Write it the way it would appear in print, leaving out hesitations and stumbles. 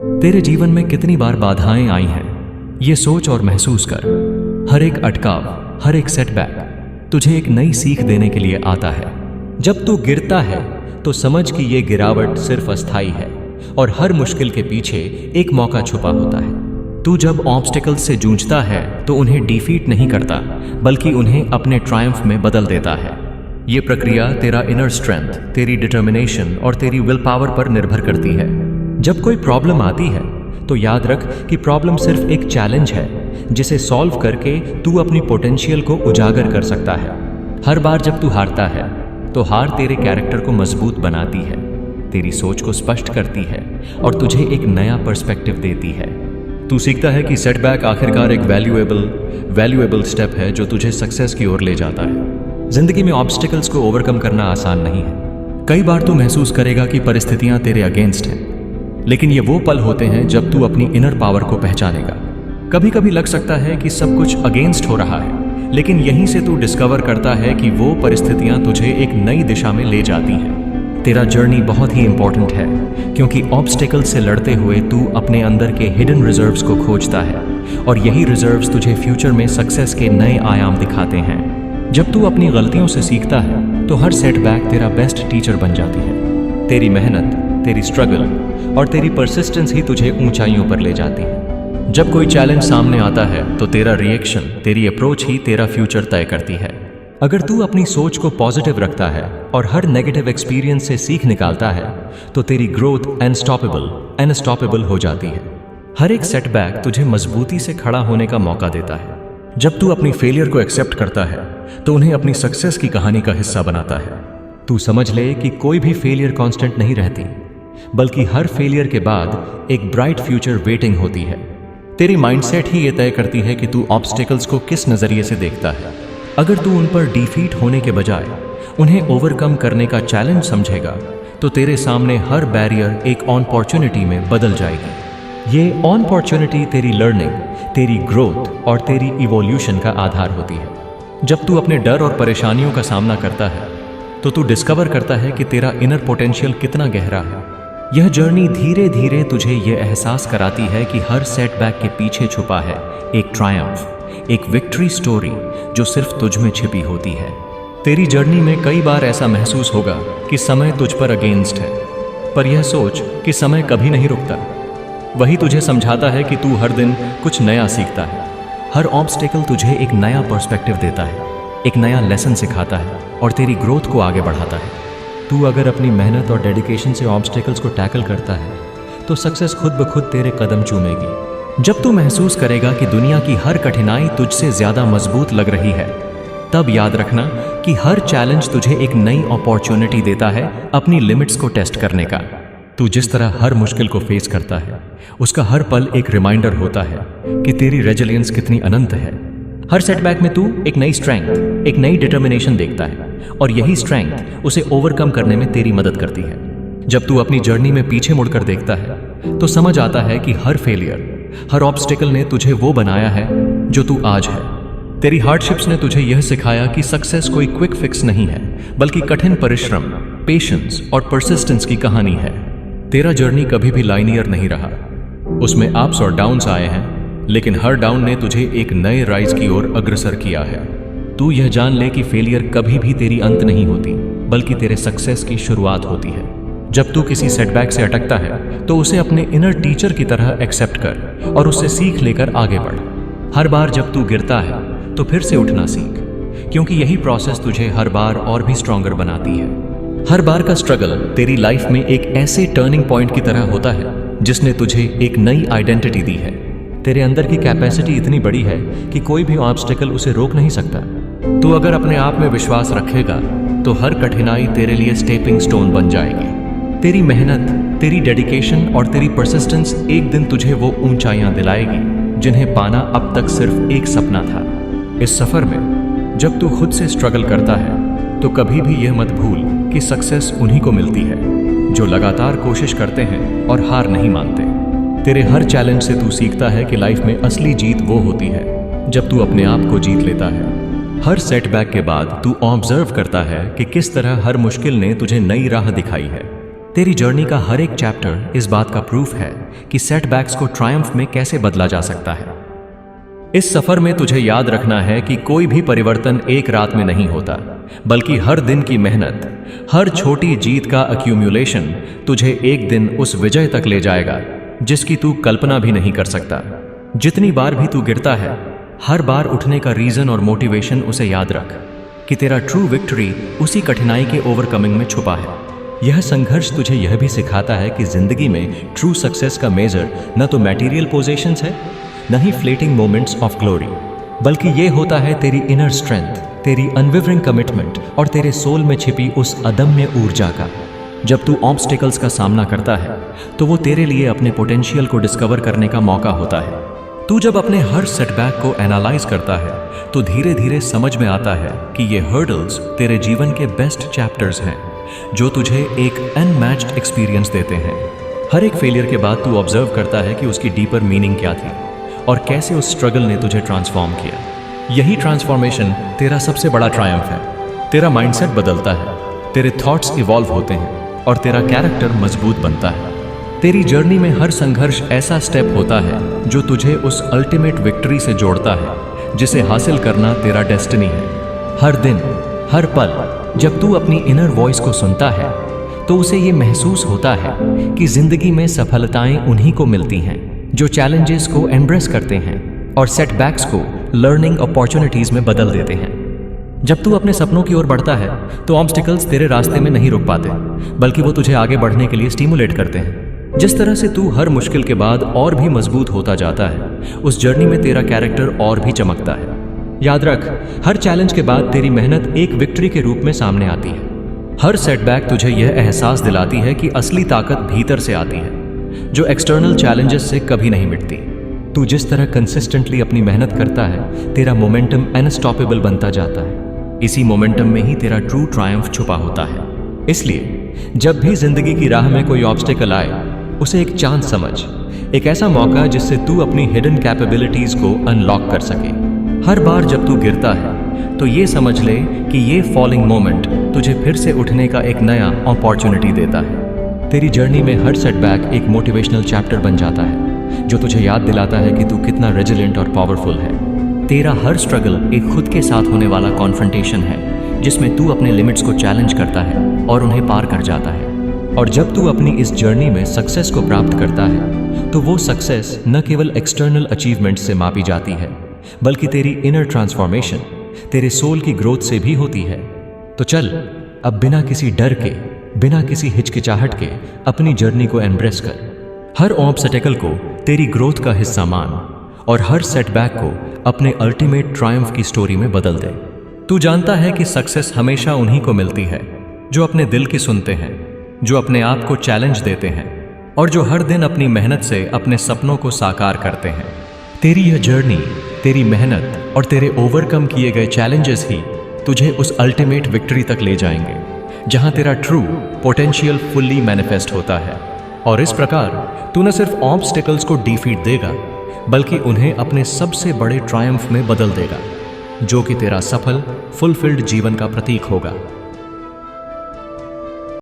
तेरे जीवन में कितनी बार बाधाएं आई हैं, ये सोच और महसूस कर। हर एक अटकाव, हर एक सेटबैक तुझे एक नई सीख देने के लिए आता है। जब तू गिरता है तो समझ कि ये गिरावट सिर्फ अस्थाई है और हर मुश्किल के पीछे एक मौका छुपा होता है। तू जब ऑब्स्टिकल्स से जूझता है तो उन्हें डिफीट नहीं करता, बल्कि उन्हें अपने ट्रायम्फ में बदल देता है। ये प्रक्रिया तेरा इनर स्ट्रेंथ, तेरी डिटर्मिनेशन और तेरी विल पावर पर निर्भर करती है। जब कोई प्रॉब्लम आती है तो याद रख कि प्रॉब्लम सिर्फ एक चैलेंज है जिसे सॉल्व करके तू अपनी पोटेंशियल को उजागर कर सकता है। हर बार जब तू हारता है तो हार तेरे कैरेक्टर को मजबूत बनाती है, तेरी सोच को स्पष्ट करती है और तुझे एक नया पर्सपेक्टिव देती है। तू सीखता है कि सेटबैक आखिरकार एक वैल्यूएबल स्टेप है जो तुझे सक्सेस की ओर ले जाता है। जिंदगी में ऑब्स्टिकल्स को ओवरकम करना आसान नहीं है। कई बार तू महसूस करेगा कि परिस्थितियां तेरे अगेंस्ट हैं, लेकिन ये वो पल होते हैं जब तू अपनी इनर पावर को पहचानेगा। कभी कभी लग सकता है कि सब कुछ अगेंस्ट हो रहा है, लेकिन यहीं से तू डिस्कवर करता है कि वो परिस्थितियां तुझे एक नई दिशा में ले जाती हैं। तेरा जर्नी बहुत ही इंपॉर्टेंट है, क्योंकि ऑब्स्टिकल से लड़ते हुए तू अपने अंदर के हिडन रिजर्व्स को खोजता है और यही रिजर्व्स तुझे फ्यूचर में सक्सेस के नए आयाम दिखाते हैं। जब तू अपनी गलतियों से सीखता है तो हर सेटबैक तेरा बेस्ट टीचर बन जाती है। तेरी मेहनत, तेरी स्ट्रगल और तेरी परसिस्टेंस ही तुझे ऊंचाइयों पर ले जाती है। जब कोई चैलेंज सामने आता है तो तेरा रिएक्शन, तेरी अप्रोच ही तेरा फ्यूचर तय करती है। अगर तू अपनी सोच को पॉजिटिव रखता है और हर नेगेटिव एक्सपीरियंस से सीख निकालता है तो तेरी ग्रोथ अनस्टॉपेबल हो जाती है। हर एक सेटबैक तुझे मजबूती से खड़ा होने का मौका देता है। जब तू अपनी फेलियर को एक्सेप्ट करता है तो उन्हें अपनी सक्सेस की कहानी का हिस्सा बनाता है। तू समझ ले कि कोई भी फेलियर कांस्टेंट नहीं रहती, बल्कि हर फेलियर के बाद एक ब्राइट फ्यूचर वेटिंग होती है। तेरी माइंडसेट ही ये तय करती है कि तू ऑब्स्टिकल्स को किस नजरिए से देखता है। अगर तू उन पर डिफीट होने के बजाय उन्हें ओवरकम करने का चैलेंज समझेगा तो तेरे सामने हर बैरियर एक अपॉर्चुनिटी में बदल जाएगी। ये अपॉर्चुनिटी तेरी लर्निंग, तेरी ग्रोथ और तेरी इवोल्यूशन का आधार होती है। जब तू अपने डर और परेशानियों का सामना करता है तो तू डिस्कवर करता है कि तेरा इनर पोटेंशियल कितना गहरा है। यह जर्नी धीरे धीरे तुझे यह एहसास कराती है कि हर सेटबैक के पीछे छुपा है एक ट्रायम्फ, एक विक्ट्री स्टोरी जो सिर्फ तुझ में छिपी होती है। तेरी जर्नी में कई बार ऐसा महसूस होगा कि समय तुझ पर अगेंस्ट है, पर यह सोच कि समय कभी नहीं रुकता। वही तुझे समझाता है कि तू हर दिन कुछ नया सीखता है। हर ऑब्स्टिकल तुझे एक नया पर्सपेक्टिव देता है, एक नया लेसन सिखाता है और तेरी ग्रोथ को आगे बढ़ाता है। तू अगर अपनी मेहनत और डेडिकेशन से ऑब्स्टिकल्स को टैकल करता है तो सक्सेस खुद ब खुद तेरे कदम चूमेगी। जब तू महसूस करेगा कि दुनिया की हर कठिनाई तुझसे ज्यादा मजबूत लग रही है, तब याद रखना कि हर चैलेंज तुझे एक नई अपॉर्चुनिटी देता है अपनी लिमिट्स को टेस्ट करने का। तू जिस तरह हर मुश्किल को फेस करता है, उसका हर पल एक रिमाइंडर होता है कि तेरी रेजिलियंस कितनी अनंत है। हर सेटबैक में तू एक नई स्ट्रेंथ, एक नई डिटर्मिनेशन देखता है और यही स्ट्रेंथ उसे ओवरकम करने में तेरी मदद करती है। जब तू अपनी जर्नी में पीछे मुड़कर देखता है तो समझ आता है कि हर फेलियर, हर ऑब्स्टिकल ने तुझे वो बनाया है जो तू आज है। तेरी हार्डशिप्स ने तुझे यह सिखाया कि सक्सेस कोई क्विक फिक्स नहीं है, बल्कि कठिन परिश्रम, पेशेंस और परसिस्टेंस की कहानी है। तेरा जर्नी कभी भी लाइनियर नहीं रहा, उसमें अप्स और डाउन्स आए हैं, लेकिन हर डाउन ने तुझे एक नए राइज की ओर अग्रसर किया है। तू यह जान ले कि फेलियर कभी भी तेरी अंत नहीं होती, बल्कि तेरे सक्सेस की शुरुआत होती है। जब तू किसी सेटबैक से अटकता है तो उसे अपने इनर टीचर की तरह एक्सेप्ट कर और उससे सीख लेकर आगे बढ़। हर बार जब तू गिरता है तो फिर से उठना सीख, क्योंकि यही प्रोसेस तुझे हर बार और भी स्ट्रॉन्गर बनाती है। हर बार का स्ट्रगल तेरी लाइफ में एक ऐसे टर्निंग पॉइंट की तरह होता है जिसने तुझे एक नई आइडेंटिटी दी है। तेरे अंदर की कैपेसिटी इतनी बड़ी है कि कोई भी ऑब्स्टिकल उसे रोक नहीं सकता। तू अगर अपने आप में विश्वास रखेगा तो हर कठिनाई तेरे लिए स्टेपिंग स्टोन बन जाएगी। तेरी मेहनत, तेरी डेडिकेशन और तेरी परसिस्टेंस एक दिन तुझे वो ऊंचाइयां दिलाएगी जिन्हें पाना अब तक सिर्फ एक सपना था। इस सफर में जब तू खुद से स्ट्रगल करता है तो कभी भी यह मत भूल कि सक्सेस उन्हीं को मिलती है जो लगातार कोशिश करते हैं और हार नहीं मानते। तेरे हर चैलेंज से तू सीखता है कि लाइफ में असली जीत वो होती है जब तू अपने आप को जीत लेता है। हर सेटबैक के बाद तू ऑब्जर्व करता है कि किस तरह हर मुश्किल ने तुझे नई राह दिखाई है। तेरी जर्नी का हर एक चैप्टर इस बात का प्रूफ है कि सेटबैक्स को ट्रायम्फ में कैसे बदला जा सकता है। इस सफर में तुझे याद रखना है कि कोई भी परिवर्तन एक रात में नहीं होता, बल्कि हर दिन की मेहनत, हर छोटी जीत का अक्यूमुलेशन तुझे एक दिन उस विजय तक ले जाएगा जिसकी तू कल्पना भी नहीं कर सकता। जितनी बार भी तू गिरता है, हर बार उठने का रीजन और मोटिवेशन उसे याद रख कि तेरा ट्रू विक्ट्री उसी कठिनाई के ओवरकमिंग में छुपा है। यह संघर्ष तुझे यह भी सिखाता है कि जिंदगी में ट्रू सक्सेस का मेजर न तो मटेरियल पोजेशंस है, न ही फ्लेटिंग मोमेंट्स ऑफ ग्लोरी, बल्कि ये होता है तेरी इनर स्ट्रेंथ, तेरी अनविवरिंग कमिटमेंट और तेरे सोल में छिपी उस अदम्य ऊर्जा का। जब तू ऑब्स्टिकल्स का सामना करता है तो वो तेरे लिए अपने पोटेंशियल को डिस्कवर करने का मौका होता है। तू जब अपने हर सेटबैक को एनालाइज करता है तो धीरे धीरे समझ में आता है कि ये हर्डल्स तेरे जीवन के बेस्ट चैप्टर्स हैं जो तुझे एक अनमैच्ड एक्सपीरियंस देते हैं। हर एक फेलियर के बाद तू ऑब्जर्व करता है कि उसकी डीपर मीनिंग क्या थी और कैसे उस स्ट्रगल ने तुझे ट्रांसफॉर्म किया। यही ट्रांसफॉर्मेशन तेरा सबसे बड़ा ट्रायम्फ है। तेरा माइंडसेट बदलता है, तेरे थॉट्स इवॉल्व होते हैं और तेरा कैरेक्टर मजबूत बनता है। तेरी जर्नी में हर संघर्ष ऐसा स्टेप होता है जो तुझे उस अल्टीमेट विक्ट्री से जोड़ता है जिसे हासिल करना तेरा डेस्टिनी है। हर दिन, हर पल जब तू अपनी इनर वॉइस को सुनता है तो उसे ये महसूस होता है कि जिंदगी में सफलताएं उन्हीं को मिलती हैं जो चैलेंजेस को एम्ब्रेस करते हैं और सेटबैक्स को लर्निंग अपॉर्चुनिटीज में बदल देते हैं। जब तू अपने सपनों की ओर बढ़ता है तो ऑब्स्टिकल्स तेरे रास्ते में नहीं रुक पाते, बल्कि वो तुझे आगे बढ़ने के लिए स्टिमुलेट करते हैं। जिस तरह से तू हर मुश्किल के बाद और भी मजबूत होता जाता है, उस जर्नी में तेरा कैरेक्टर और भी चमकता है। याद रख, हर चैलेंज के बाद तेरी मेहनत एक विक्ट्री के रूप में सामने आती है। हर सेटबैक तुझे यह एहसास दिलाती है कि असली ताकत भीतर से आती है, जो एक्सटर्नल चैलेंजेस से कभी नहीं मिटती। तू जिस तरह कंसिस्टेंटली अपनी मेहनत करता है, तेरा मोमेंटम अनस्टॉपेबल बनता जाता है। इसी मोमेंटम में ही तेरा ट्रू ट्रायम्फ छुपा होता है। इसलिए जब भी जिंदगी की राह में कोई ऑब्स्टिकल आए, उसे एक चांस समझ, एक ऐसा मौका जिससे तू अपनी हिडन कैपेबिलिटीज को अनलॉक कर सके। हर बार जब तू गिरता है तो ये समझ ले कि ये फॉलिंग मोमेंट तुझे फिर से उठने का एक नया अपॉर्चुनिटी देता है। तेरी जर्नी में हर सेटबैक एक मोटिवेशनल चैप्टर बन जाता है जो तुझे याद दिलाता है कि तू कितना रेजिलेंट और पावरफुल है। तेरा हर स्ट्रगल एक खुद के साथ होने वाला कॉन्फ्रंटेशन है जिसमें तू अपने लिमिट्स को चैलेंज करता है और उन्हें पार कर जाता है। और जब तू अपनी इस जर्नी में सक्सेस को प्राप्त करता है तो वो सक्सेस न केवल एक्सटर्नल अचीवमेंट से मापी जाती है, बल्कि तेरी इनर ट्रांसफॉर्मेशन, तेरे सोल की ग्रोथ से भी होती है। तो चल, अब बिना किसी डर के, बिना किसी हिचकिचाहट के अपनी जर्नी को एम्ब्रेस कर। हर ऑब्स्टेकल को तेरी ग्रोथ का हिस्सा मान और हर सेटबैक को अपने अल्टीमेट ट्रायम्फ की स्टोरी में बदल दे। तू जानता है कि सक्सेस हमेशा उन्हीं को मिलती है जो अपने दिल की सुनते हैं, जो अपने आप को चैलेंज देते हैं और जो हर दिन अपनी मेहनत से अपने सपनों को साकार करते हैं। तेरी यह जर्नी, तेरी मेहनत और तेरे ओवरकम किए गए चैलेंजेस ही तुझे उस अल्टीमेट विक्ट्री तक ले जाएंगे जहां तेरा ट्रू पोटेंशियल फुल्ली मैनिफेस्ट होता है। और इस प्रकार तू न सिर्फ ऑब्स्टिकल्स को डिफीट देगा, बल्कि उन्हें अपने सबसे बड़े ट्रायम्फ में बदल देगा, जो कि तेरा सफल, फुलफिल्ड जीवन का प्रतीक होगा।